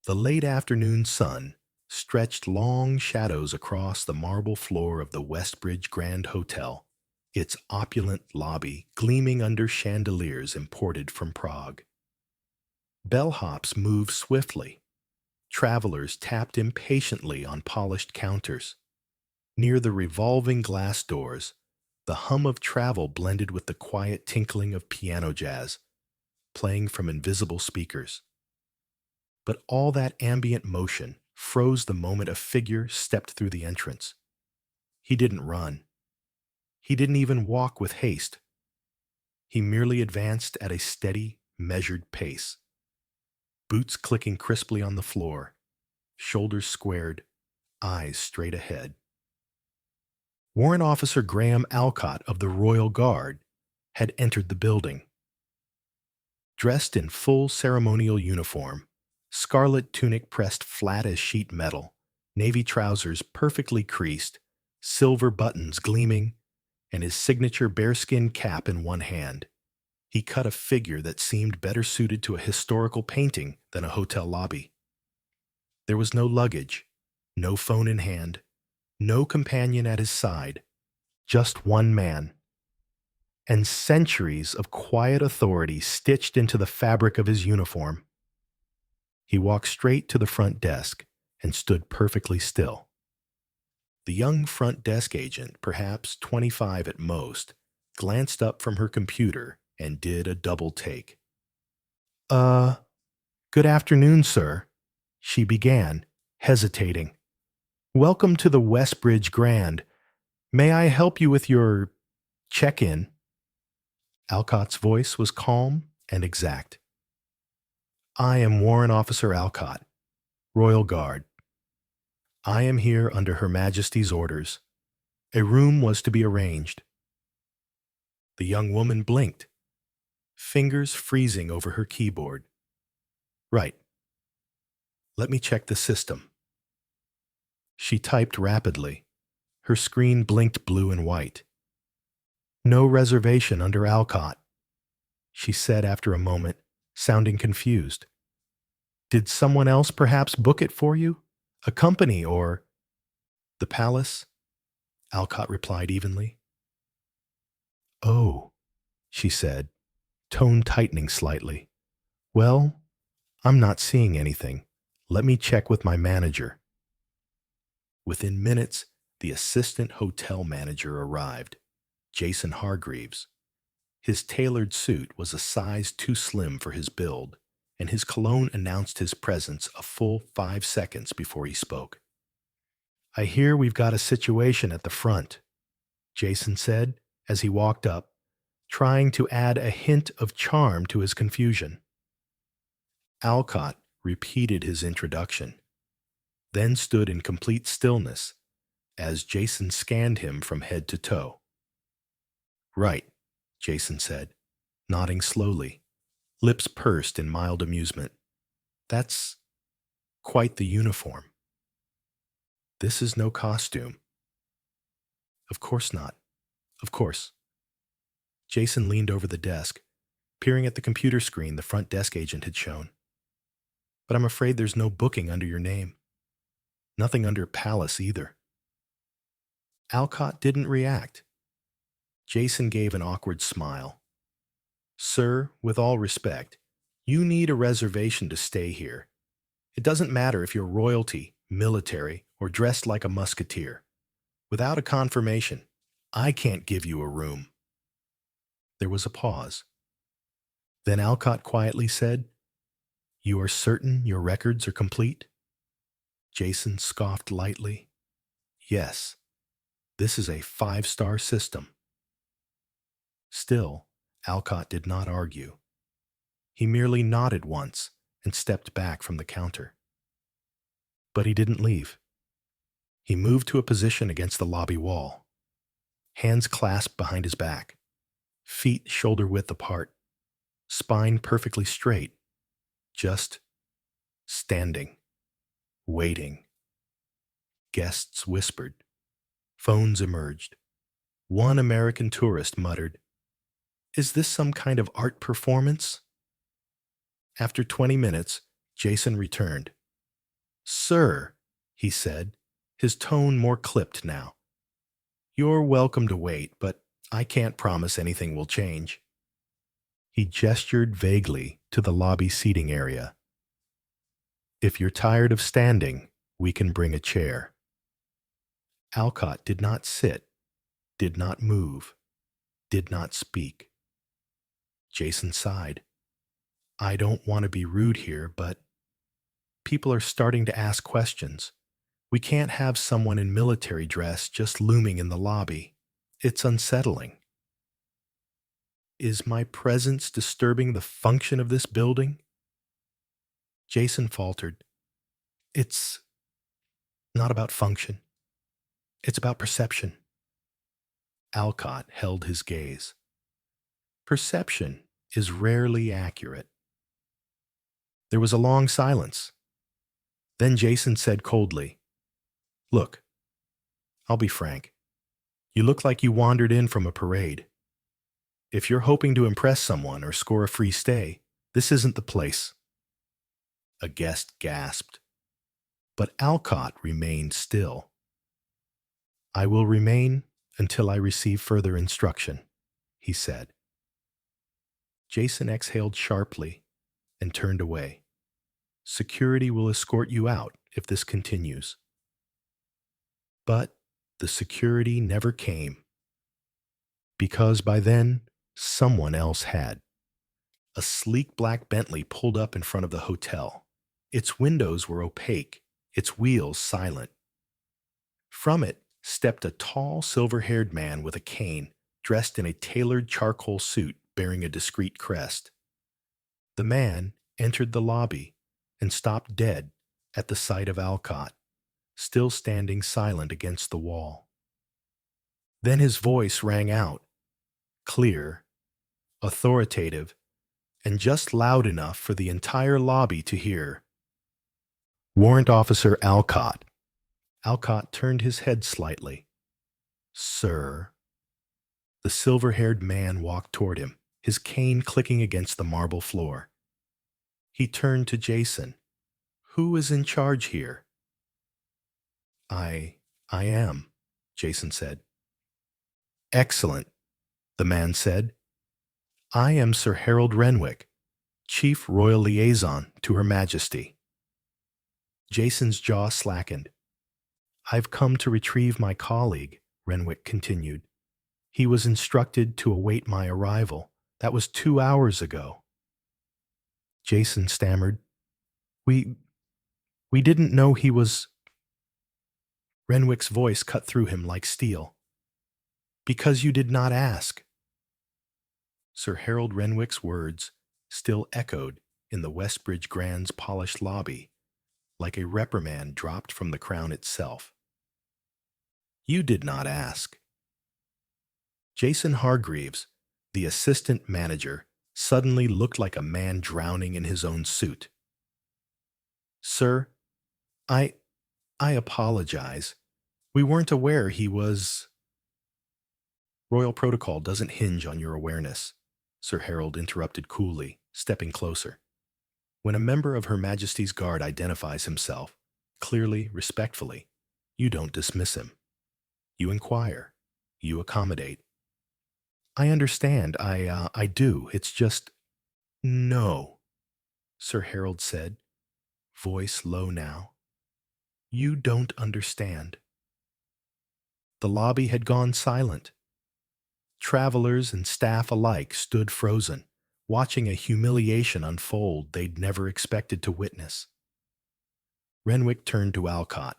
The late afternoon sun stretched long shadows across the marble floor of the Westbridge Grand Hotel, its opulent lobby gleaming under chandeliers imported from Prague. Bellhops moved swiftly. Travelers tapped impatiently on polished counters. Near the revolving glass doors, the hum of travel blended with the quiet tinkling of piano jazz, playing from invisible speakers. But all that ambient motion froze the moment a figure stepped through the entrance. He didn't run. He didn't even walk with haste. He merely advanced at a steady, measured pace, boots clicking crisply on the floor, shoulders squared, eyes straight ahead. Warrant Officer Graham Alcott of the Royal Guard had entered the building. Dressed in full ceremonial uniform, scarlet tunic pressed flat as sheet metal, navy trousers perfectly creased, silver buttons gleaming, and his signature bearskin cap in one hand, he cut a figure that seemed better suited to a historical painting than a hotel lobby. There was no luggage, no phone in hand, no companion at his side, just one man, and centuries of quiet authority stitched into the fabric of his uniform. He walked straight to the front desk and stood perfectly still. The young front desk agent, perhaps 25 at most, glanced up from her computer and did a double take. Uh, Good afternoon, sir, she began, hesitating. Welcome to the Westbridge Grand. May I help you with your check-in? Alcott's voice was calm and exact. I am Warrant Officer Alcott, Royal Guard. I am here under Her Majesty's orders. A room was to be arranged. The young woman blinked, fingers freezing over her keyboard. Right. Let me check the system. She typed rapidly. Her screen blinked blue and white. No reservation under Alcott, she said after a moment, sounding confused. Did someone else perhaps book it for you? A company or... The palace? Alcott replied evenly. Oh, she said, tone tightening slightly. Well, I'm not seeing anything. Let me check with my manager. Within minutes, the assistant hotel manager arrived, Jason Hargreaves. His tailored suit was a size too slim for his build, and his cologne announced his presence a full 5 seconds before he spoke. I hear we've got a situation at the front, Jason said as he walked up, trying to add a hint of charm to his confusion. Alcott repeated his introduction, then stood in complete stillness as Jason scanned him from head to toe. Right, Jason said, nodding slowly, lips pursed in mild amusement. That's quite the uniform. This is no costume. Of course not. Of course. Jason leaned over the desk, peering at the computer screen the front desk agent had shown. But I'm afraid there's no booking under your name. Nothing under Palace either. Alcott didn't react. Jason gave an awkward smile. Sir, with all respect, you need a reservation to stay here. It doesn't matter if you're royalty, military, or dressed like a musketeer. Without a confirmation, I can't give you a room. There was a pause. Then Alcott quietly said, You are certain your records are complete? Jason scoffed lightly. Yes, this is a 5-star system. Still, Alcott did not argue. He merely nodded once and stepped back from the counter. But he didn't leave. He moved to a position against the lobby wall, hands clasped behind his back, feet shoulder-width apart, spine perfectly straight, just standing, waiting. Guests whispered. Phones emerged. One American tourist muttered, Is this some kind of art performance? After 20 minutes, Jason returned, Sir, he said, his tone more clipped now. You're welcome to wait, but I can't promise anything will change. He gestured vaguely to the lobby seating area. If you're tired of standing, we can bring a chair. Alcott did not sit, did not move, did not speak. Jason sighed. I don't want to be rude here, but people are starting to ask questions. We can't have someone in military dress just looming in the lobby. It's unsettling. Is my presence disturbing the function of this building? Jason faltered. It's not about function. It's about perception. Alcott held his gaze. Perception is rarely accurate. There was a long silence. Then Jason said coldly, Look, I'll be frank. You look like you wandered in from a parade. If you're hoping to impress someone or score a free stay, this isn't the place. A guest gasped, but Alcott remained still. I will remain until I receive further instruction, he said. Jason exhaled sharply and turned away. Security will escort you out if this continues. But the security never came, because by then, someone else had. A sleek black Bentley pulled up in front of the hotel. Its windows were opaque, its wheels silent. From it stepped a tall, silver-haired man with a cane, dressed in a tailored charcoal suit bearing a discreet crest. The man entered the lobby and stopped dead at the sight of Alcott, still standing silent against the wall. Then his voice rang out, clear, authoritative, and just loud enough for the entire lobby to hear. Warrant Officer Alcott. Alcott turned his head slightly. Sir. The silver-haired man walked toward him, his cane clicking against the marble floor. He turned to Jason. Who is in charge here? I am, Jason said. Excellent, the man said. I am Sir Harold Renwick, Chief Royal Liaison to Her Majesty. Jason's jaw slackened. I've come to retrieve my colleague, Renwick continued. He was instructed to await my arrival. That was 2 hours ago. Jason stammered. We didn't know he was... Renwick's voice cut through him like steel. Because you did not ask. Sir Harold Renwick's words still echoed in the Westbridge Grand's polished lobby, like a reprimand dropped from the crown itself. You did not ask. Jason Hargreaves, the assistant manager, suddenly looked like a man drowning in his own suit. Sir, I apologize. We weren't aware he was... Royal protocol doesn't hinge on your awareness, Sir Harold interrupted coolly, stepping closer. When a member of Her Majesty's Guard identifies himself, clearly, respectfully, you don't dismiss him. You inquire. You accommodate. I understand. I do. It's just... No, Sir Harold said, voice low now. You don't understand. The lobby had gone silent. Travelers and staff alike stood frozen, watching a humiliation unfold they'd never expected to witness. Renwick turned to Alcott.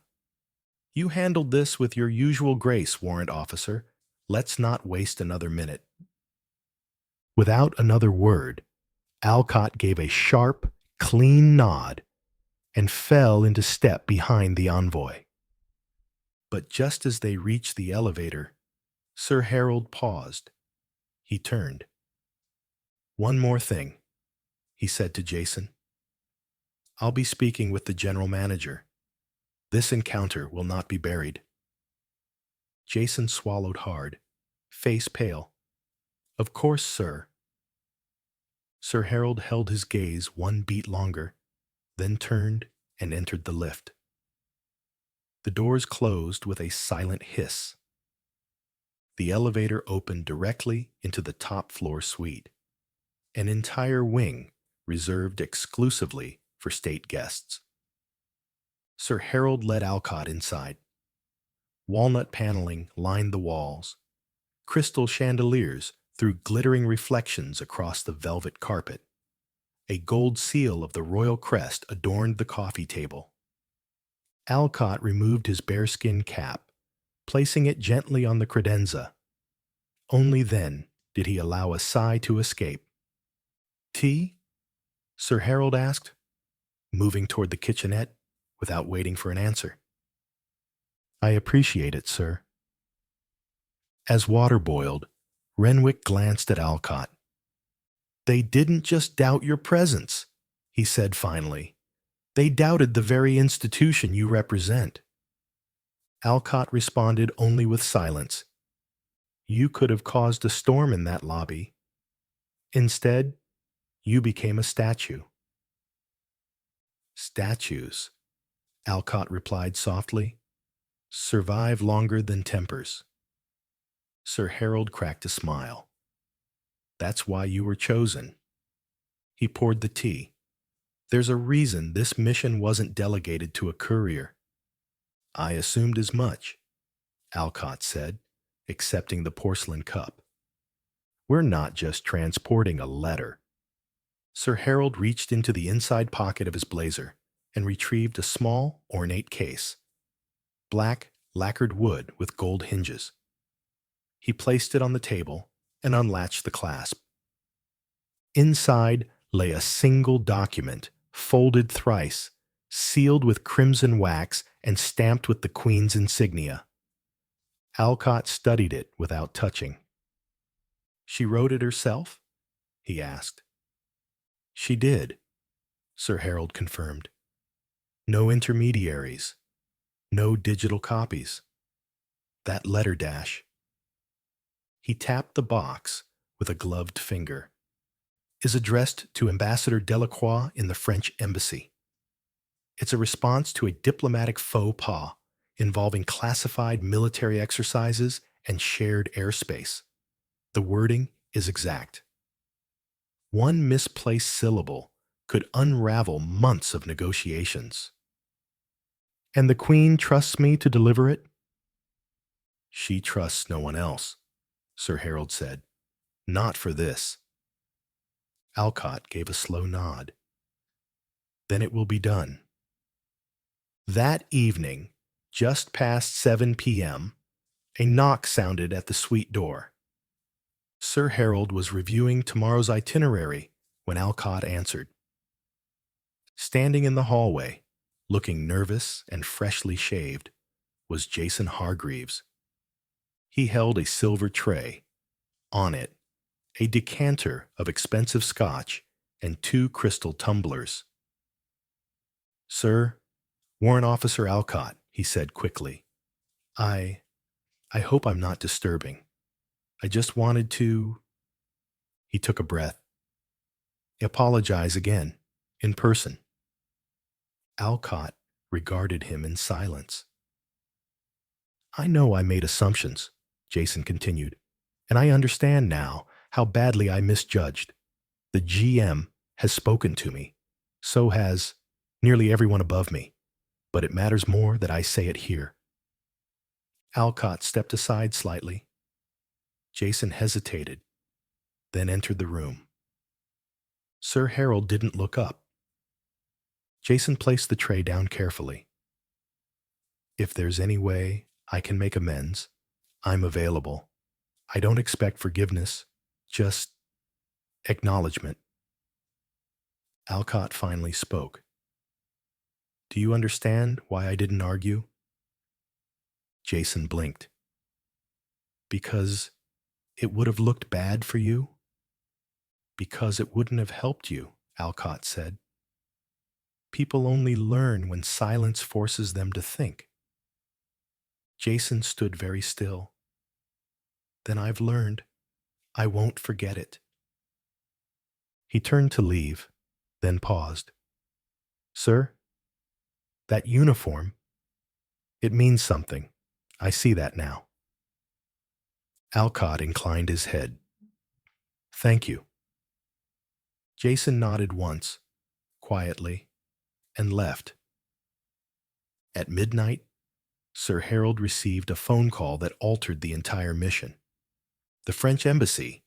You handled this with your usual grace, Warrant Officer. Let's not waste another minute. Without another word, Alcott gave a sharp, clean nod and fell into step behind the envoy. But just as they reached the elevator, Sir Harold paused. He turned. One more thing, he said to Jason. I'll be speaking with the general manager. This encounter will not be buried. Jason swallowed hard, face pale. Of course, sir. Sir Harold held his gaze one beat longer, then turned and entered the lift. The doors closed with a silent hiss. The elevator opened directly into the top floor suite, an entire wing reserved exclusively for state guests. Sir Harold led Alcott inside. Walnut paneling lined the walls. Crystal chandeliers threw glittering reflections across the velvet carpet. A gold seal of the royal crest adorned the coffee table. Alcott removed his bearskin cap, placing it gently on the credenza. Only then did he allow a sigh to escape. "Tea?" Sir Harold asked, moving toward the kitchenette without waiting for an answer. "I appreciate it, sir." As water boiled, Renwick glanced at Alcott. "They didn't just doubt your presence," he said finally. "They doubted the very institution you represent." Alcott responded only with silence. "You could have caused a storm in that lobby. Instead, you became a statue." "Statues," Alcott replied softly, "survive longer than tempers." Sir Harold cracked a smile. "That's why you were chosen." He poured the tea. "There's a reason this mission wasn't delegated to a courier." "I assumed as much," Alcott said, accepting the porcelain cup. "We're not just transporting a letter." Sir Harold reached into the inside pocket of his blazer and retrieved a small, ornate case. Black, lacquered wood with gold hinges. He placed it on the table and unlatched the clasp. Inside lay a single document, folded thrice, sealed with crimson wax and stamped with the Queen's insignia. Alcott studied it without touching. "She wrote it herself?" he asked. "She did," Sir Harold confirmed. "No intermediaries. No digital copies. That letter dash." He tapped the box with a gloved finger. "Is addressed to Ambassador Delacroix in the French embassy. It's a response to a diplomatic faux pas involving classified military exercises and shared airspace. The wording is exact. One misplaced syllable could unravel months of negotiations." "And the Queen trusts me to deliver it?" "She trusts no one else," Sir Harold said. "Not for this." Alcott gave a slow nod. "Then it will be done." That evening, just past 7 p.m., a knock sounded at the suite door. Sir Harold was reviewing tomorrow's itinerary when Alcott answered. Standing in the hallway, looking nervous and freshly shaved, was Jason Hargreaves. He held a silver tray. On it, a decanter of expensive scotch and 2 crystal tumblers. "Sir, Warrant Officer Alcott," he said quickly. I I hope I'm not disturbing. I just wanted to—" He took a breath. "Apologize again, in person." Alcott regarded him in silence. "I know I made assumptions," Jason continued, "and I understand now how badly I misjudged. The GM has spoken to me. So has nearly everyone above me. But it matters more that I say it here." Alcott stepped aside slightly. Jason hesitated, then entered the room. Sir Harold didn't look up. Jason placed the tray down carefully. "If there's any way I can make amends, I'm available. I don't expect forgiveness, just acknowledgement." Alcott finally spoke. "Do you understand why I didn't argue?" Jason blinked. "Because it would have looked bad for you?" "Because it wouldn't have helped you," Alcott said. "People only learn when silence forces them to think." Jason stood very still. "Then I've learned. I won't forget it." He turned to leave, then paused. "Sir, that uniform, It means something. I see that now. Alcott inclined his head. Thank you. Jason nodded once, quietly, and left. At midnight, Sir Harold received a phone call that altered the entire mission. The French embassy,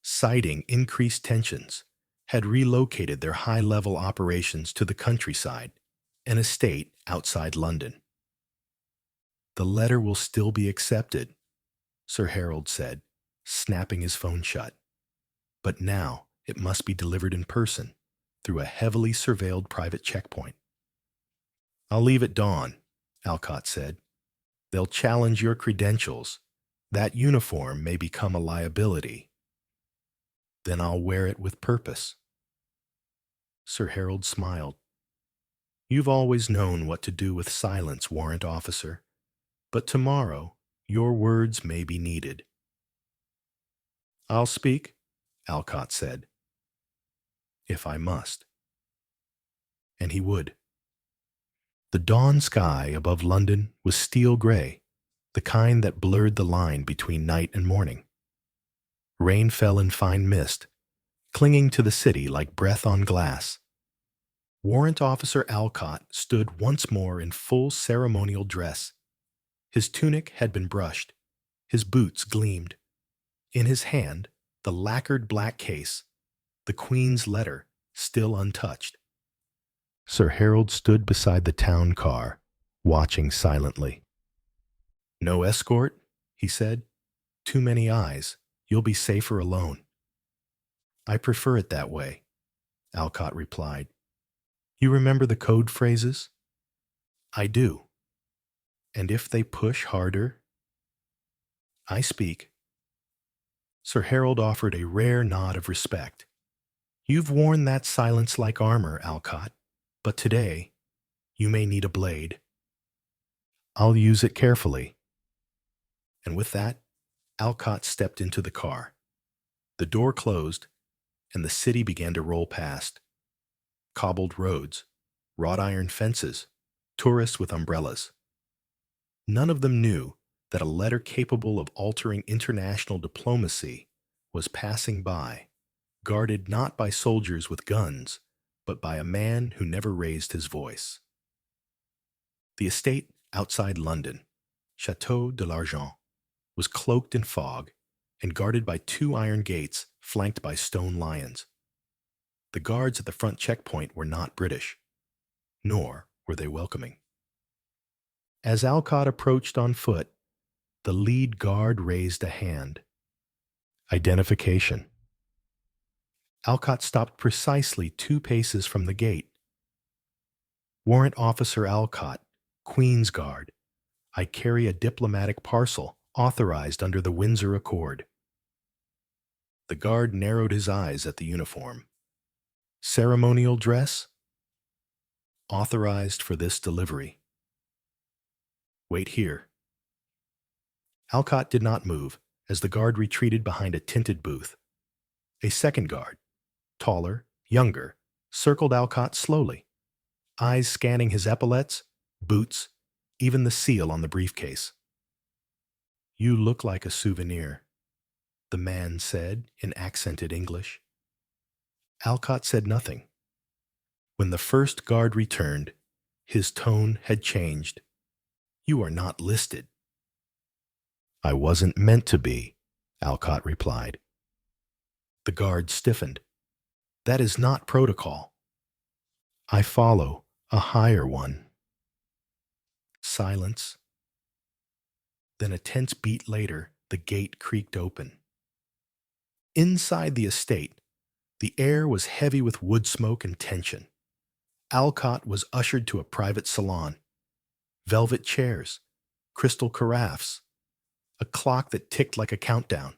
citing increased tensions, had relocated their high-level operations to the countryside, an estate outside London. The letter will still be accepted, Sir Harold said, snapping his phone shut. But now it must be delivered in person, through a heavily surveilled private checkpoint. I'll leave at dawn, Alcott said. They'll challenge your credentials. That uniform may become a liability. Then I'll wear it with purpose. Sir Harold smiled. You've always known what to do with silence, warrant officer. But tomorrow, your words may be needed. I'll speak, Alcott said. If I must. And he would. The dawn sky above London was steel gray, the kind that blurred the line between night and morning. Rain fell in fine mist, clinging to the city like breath on glass. Warrant Officer Alcott stood once more in full ceremonial dress. His tunic had been brushed. His boots gleamed. In his hand, the lacquered black case, the Queen's letter, still untouched. Sir Harold stood beside the town car, watching silently. No escort, he said. Too many eyes. You'll be safer alone. I prefer it that way, Alcott replied. You remember the code phrases? I do. And if they push harder? I speak. Sir Harold offered a rare nod of respect. You've worn that silence like armor, Alcott, but today you may need a blade. I'll use it carefully. And with that, Alcott stepped into the car. The door closed, and the city began to roll past. Cobbled roads, wrought iron fences, tourists with umbrellas. None of them knew that a letter capable of altering international diplomacy was passing by, guarded not by soldiers with guns, but by a man who never raised his voice. The estate outside London, Château de l'Argent, was cloaked in fog and guarded by 2 iron gates flanked by stone lions. The guards at the front checkpoint were not British, nor were they welcoming. As Alcott approached on foot, the lead guard raised a hand. Identification. Alcott stopped precisely 2 paces from the gate. Warrant Officer Alcott, Queen's Guard. I carry a diplomatic parcel authorized under the Windsor Accord. The guard narrowed his eyes at the uniform. Ceremonial dress? Authorized for this delivery. Wait here. Alcott did not move as the guard retreated behind a tinted booth. A second guard, taller, younger, circled Alcott slowly, eyes scanning his epaulets, boots, even the seal on the briefcase. You look like a souvenir, the man said in accented English. Alcott said nothing. When the first guard returned, his tone had changed. You are not listed. I wasn't meant to be, Alcott replied. The guard stiffened. That is not protocol. I follow a higher one. Silence. Then a tense beat later, the gate creaked open. Inside the estate, the air was heavy with wood smoke and tension. Alcott was ushered to a private salon. Velvet chairs, crystal carafes, a clock that ticked like a countdown.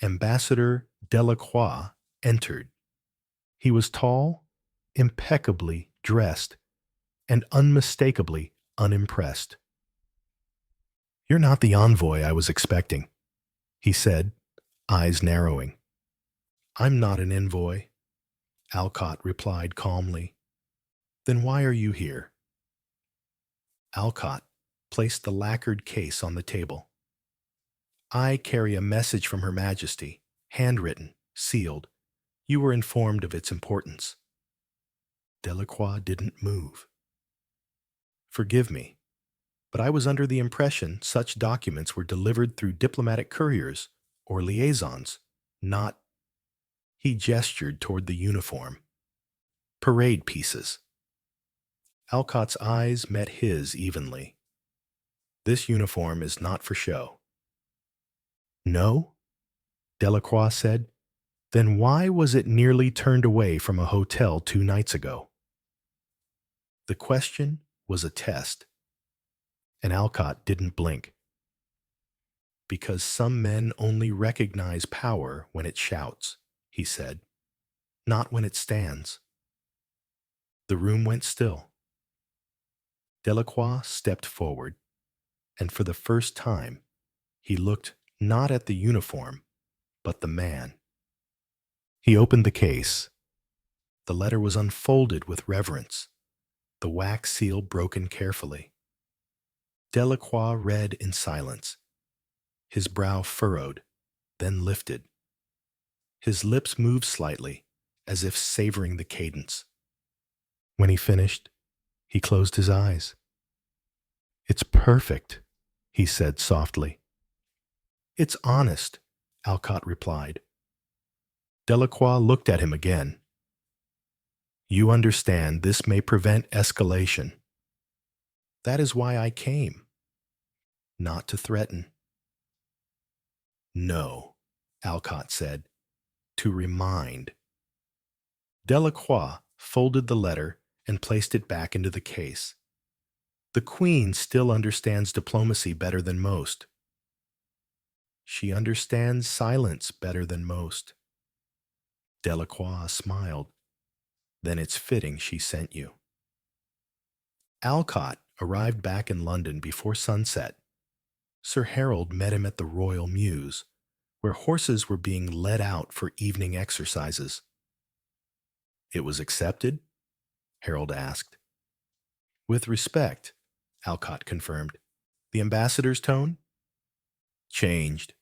Ambassador Delacroix entered. He was tall, impeccably dressed, and unmistakably unimpressed. You're not the envoy I was expecting, he said, eyes narrowing. I'm not an envoy, Alcott replied calmly. Then why are you here? Alcott placed the lacquered case on the table. "I carry a message from Her Majesty, handwritten, sealed. You were informed of its importance." Delacroix didn't move. "Forgive me, but I was under the impression such documents were delivered through diplomatic couriers or liaisons, not—" He gestured toward the uniform. "Parade pieces." Alcott's eyes met his evenly. "This uniform is not for show." "No?" Delacroix said. "Then why was it nearly turned away from a hotel 2 nights ago?" The question was a test, and Alcott didn't blink. "Because some men only recognize power when it shouts," he said, "not when it stands." The room went still. Delacroix stepped forward, and for the first time, he looked not at the uniform, but the man. He opened the case. The letter was unfolded with reverence, the wax seal broken carefully. Delacroix read in silence, his brow furrowed, then lifted. His lips moved slightly, as if savoring the cadence. When he finished, he closed his eyes. "It's perfect," he said softly. "It's honest," Alcott replied. Delacroix looked at him again. "You understand this may prevent escalation. That is why I came. Not to threaten." "No," Alcott said, "to remind." Delacroix folded the letter and placed it back into the case. "The Queen still understands diplomacy better than most." "She understands silence better than most." Delacroix smiled. "Then it's fitting she sent you." Alcott arrived back in London before sunset. Sir Harold met him at the Royal Mews, where horses were being led out for evening exercises. "It was accepted?" Harold asked. "With respect," Alcott confirmed. "The ambassador's tone?" "Changed."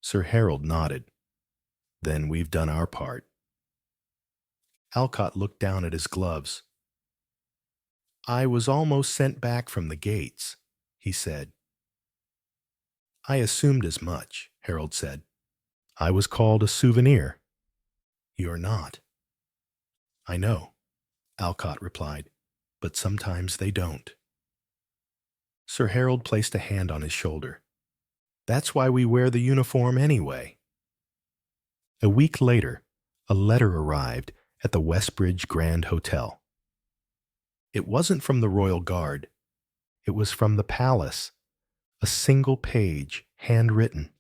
Sir Harold nodded. "Then we've done our part." Alcott looked down at his gloves. "I was almost sent back from the gates," he said. "I assumed as much," Harold said. "I was called a souvenir." "You're not." "I know," Alcott replied, "but sometimes they don't." Sir Harold placed a hand on his shoulder. "That's why we wear the uniform anyway." A week later, a letter arrived at the Westbridge Grand Hotel. It wasn't from the Royal Guard. It was from the palace, a single page, handwritten.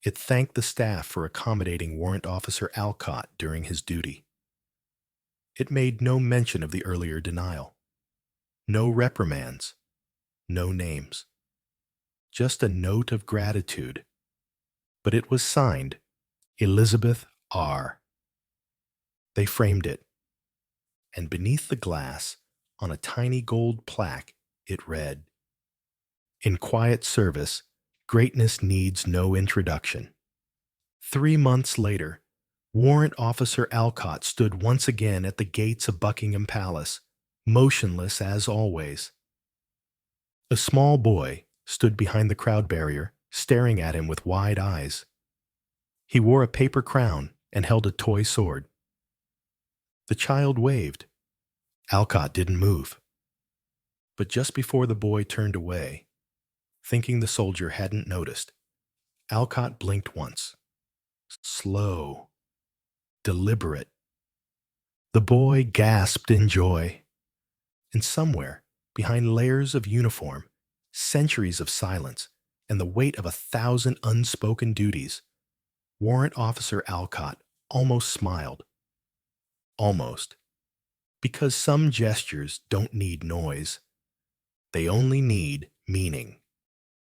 It thanked the staff for accommodating Warrant Officer Alcott during his duty. It made no mention of the earlier denial. No reprimands. No names. Just a note of gratitude. But it was signed Elizabeth R. They framed it, and beneath the glass, on a tiny gold plaque, it read, "In quiet service, greatness needs no introduction." 3 months later, Warrant Officer Alcott stood once again at the gates of Buckingham Palace, motionless as always. A small boy stood behind the crowd barrier, staring at him with wide eyes. He wore a paper crown and held a toy sword. The child waved. Alcott didn't move. But just before the boy turned away, thinking the soldier hadn't noticed, Alcott blinked once. Slow, deliberate. The boy gasped in joy. And somewhere, behind layers of uniform, centuries of silence, and the weight of 1,000 unspoken duties, Warrant Officer Alcott almost smiled. Almost. Because some gestures don't need noise. They only need meaning.